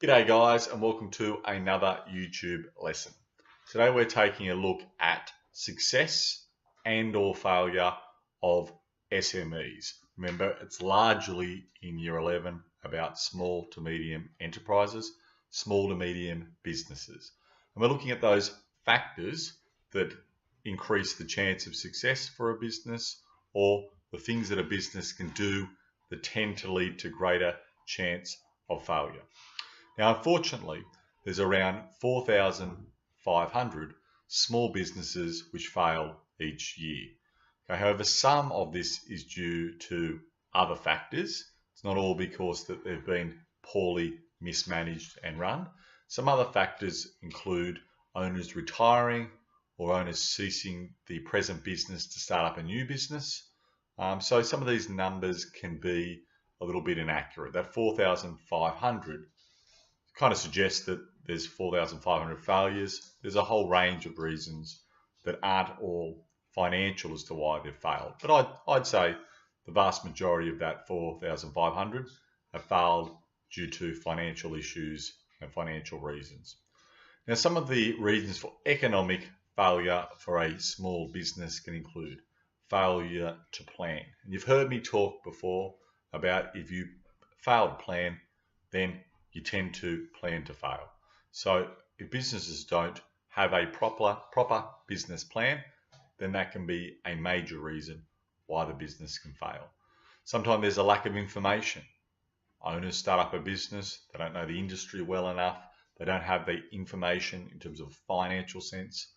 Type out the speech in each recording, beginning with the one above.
G'day guys and welcome to another YouTube lesson. Today we're taking a look at success and or failure of SMEs. Remember, it's largely in Year 11 about small to medium enterprises, small to medium businesses. And we're looking at those factors that increase the chance of success for a business, or the things that a business can do that tend to lead to greater chance of failure. Now, unfortunately, there's around 4,500 small businesses which fail each year. Okay, however, some of this is due to other factors. It's not all because that they've been poorly mismanaged and run. Some other factors include owners retiring or owners ceasing the present business to start up a new business. So some of these numbers can be a little bit inaccurate. That 4,500 kind of suggests that there's 4,500 failures. There's a whole range of reasons that aren't all financial as to why they've failed. But I'd say the vast majority of that 4,500 have failed due to financial issues and financial reasons. Now, some of the reasons for economic failure for a small business can include failure to plan. And you've heard me talk before about if you fail to plan, then you tend to plan to fail. So if businesses don't have a proper business plan, then that can be a major reason why the business can fail. Sometimes there's a lack of information. Owners start up a business, they don't know the industry well enough, they don't have the information in terms of financial sense.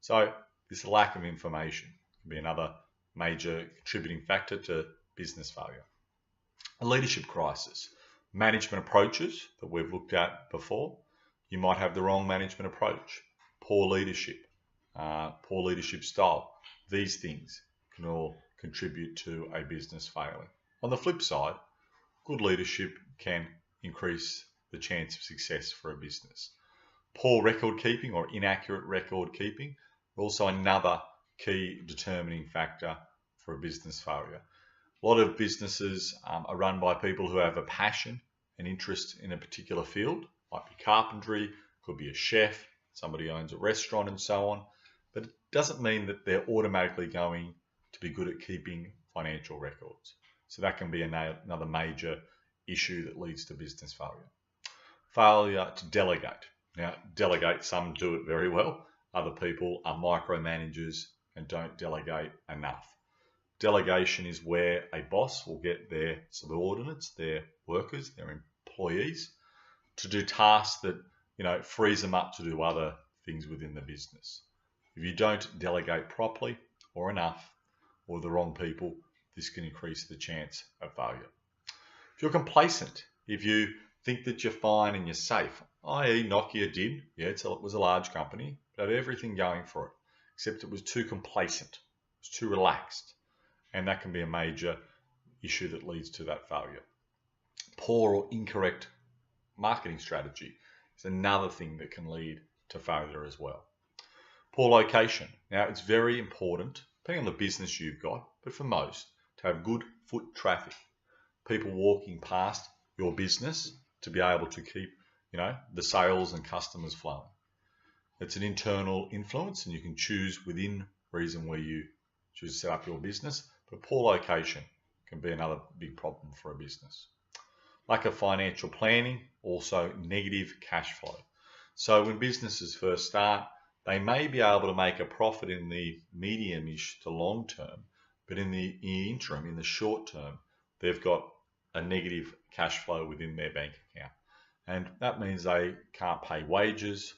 So this lack of information can be another major contributing factor to business failure. A leadership crisis. Management approaches that we've looked at before. You might have the wrong management approach, poor leadership style. These things can all contribute to a business failing. On the flip side, good leadership can increase the chance of success for a business. Poor record keeping or inaccurate record keeping, also another key determining factor for a business failure. A lot of businesses are run by people who have a passion and interest in a particular field. Might be carpentry, could be a chef, somebody owns a restaurant and so on. But it doesn't mean that they're automatically going to be good at keeping financial records. So that can be another major issue that leads to business failure. Failure to delegate. Now, delegate, some do it very well. Other people are micromanagers and don't delegate enough. Delegation is where a boss will get their subordinates, their workers, their employees, to do tasks that frees them up to do other things within the business. If you don't delegate properly or enough, or the wrong people, this can increase the chance of failure. If you're complacent, if you think that you're fine and you're safe, i.e. Nokia did, it was a large company, but had everything going for it, except it was too complacent, it was too relaxed. And that can be a major issue that leads to that failure. Poor or incorrect marketing strategy is another thing that can lead to failure as well. Poor location. Now, it's very important, depending on the business you've got, but for most, to have good foot traffic. People walking past your business to be able to keep, the sales and customers flowing. It's an internal influence, and you can choose within reason where you choose to set up your business. But poor location can be another big problem for a business. Lack of financial planning, also negative cash flow. So when businesses first start, they may be able to make a profit in the medium-ish to long term, but in the interim, in the short term, they've got a negative cash flow within their bank account. And that means they can't pay wages,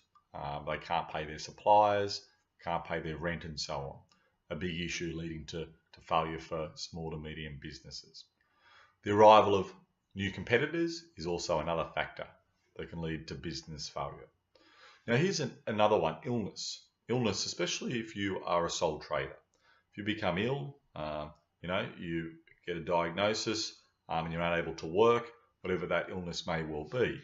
they can't pay their suppliers, can't pay their rent and so on. A big issue leading to failure for small to medium businesses. The arrival of new competitors is also another factor that can lead to business failure. Now here's another one, illness. Illness, especially if you are a sole trader. If you become ill, you get a diagnosis and you're unable to work, whatever that illness may well be,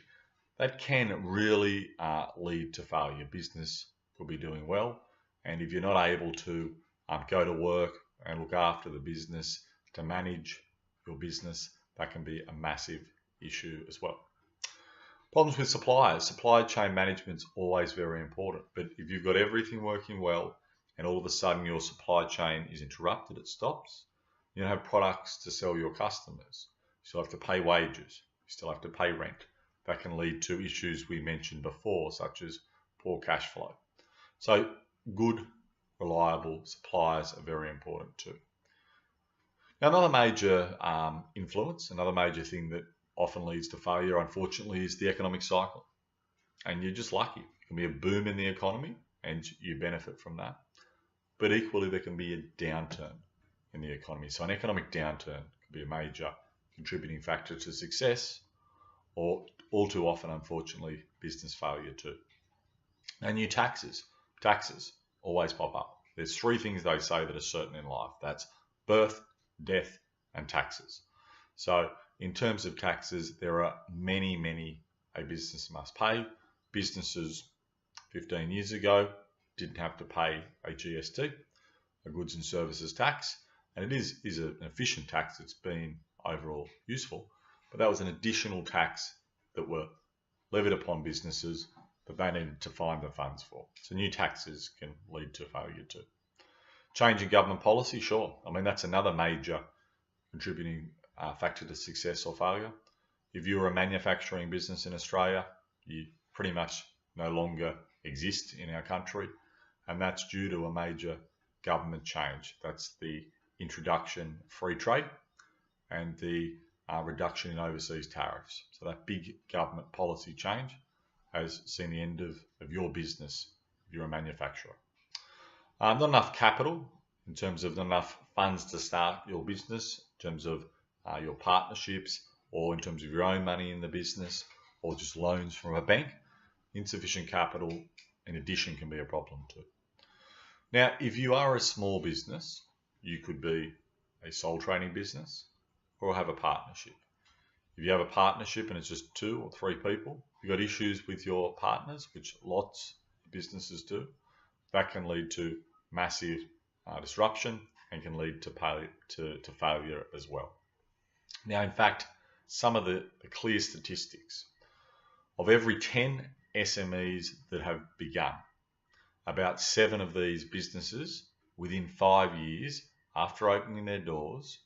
that can really lead to failure. Business could be doing well, and if you're not able to go to work and look after the business, to manage your business, that can be a massive issue as well. Problems with suppliers. Supply chain management's always very important, but if you've got everything working well and all of a sudden your supply chain is interrupted, it stops, you don't have products to sell your customers. You still have to pay wages. You still have to pay rent. That can lead to issues we mentioned before, such as poor cash flow. So good, reliable suppliers are very important too. Now, another major influence, another major thing that often leads to failure, unfortunately, is the economic cycle. And you're just lucky. It can be a boom in the economy and you benefit from that. But equally, there can be a downturn in the economy. So an economic downturn can be a major contributing factor to success, or all too often, unfortunately, business failure too. Now, new taxes. Taxes always pop up. There's three things they say that are certain in life. That's birth, death, and taxes. So in terms of taxes, there are many a business must pay. Businesses 15 years ago didn't have to pay a GST, a goods and services tax, and it is an efficient tax. It's been overall useful, but that was an additional tax that were levied upon businesses that they needed to find the funds for. So new taxes can lead to failure too. Change in government policy, sure. I mean, that's another major contributing factor to success or failure. If you're a manufacturing business in Australia, you pretty much no longer exist in our country, and that's due to a major government change. That's the introduction of free trade and the reduction in overseas tariffs. So that big government policy change has seen the end of your business if you're a manufacturer. Not enough capital in terms of not enough funds to start your business, in terms of your partnerships, or in terms of your own money in the business, or just loans from a bank. Insufficient capital, in addition, can be a problem too. Now, if you are a small business, you could be a sole trading business or have a partnership. If you have a partnership and it's just 2 or 3 people, you've got issues with your partners, which lots of businesses do, that can lead to massive disruption and can lead to failure as well. Now, in fact, some of the clear statistics, of every 10 SMEs that have begun, about 7 of these businesses within 5 years after opening their doors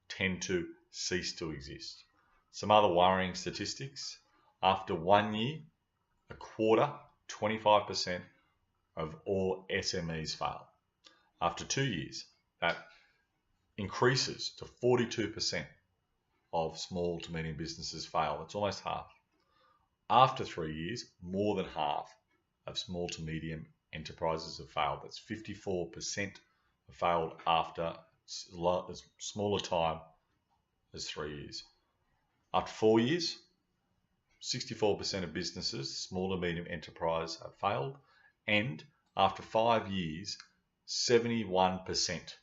tend to cease to exist. Some other worrying statistics: after 1 year, a quarter, 25% of all SMEs fail. After 2 years, that increases to 42% of small to medium businesses fail. That's almost half. After 3 years, more than half of small to medium enterprises have failed. That's 54% have failed after as small a time as 3 years. After 4 years, 64% of businesses, small to medium enterprise, have failed. And after 5 years, 71%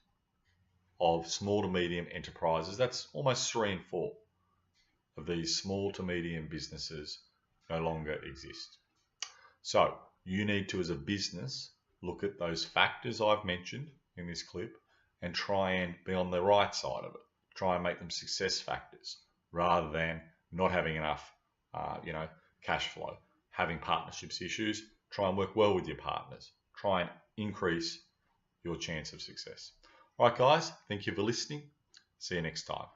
of small to medium enterprises, that's almost 3 in 4 of these small to medium businesses, no longer exist. So you need to, as a business, look at those factors I've mentioned in this clip and try and be on the right side of it. Try and make them success factors rather than not having enough cash flow, having partnerships issues. Try and work well with your partners. Try and increase your chance of success. All right, guys, thank you for listening. See you next time.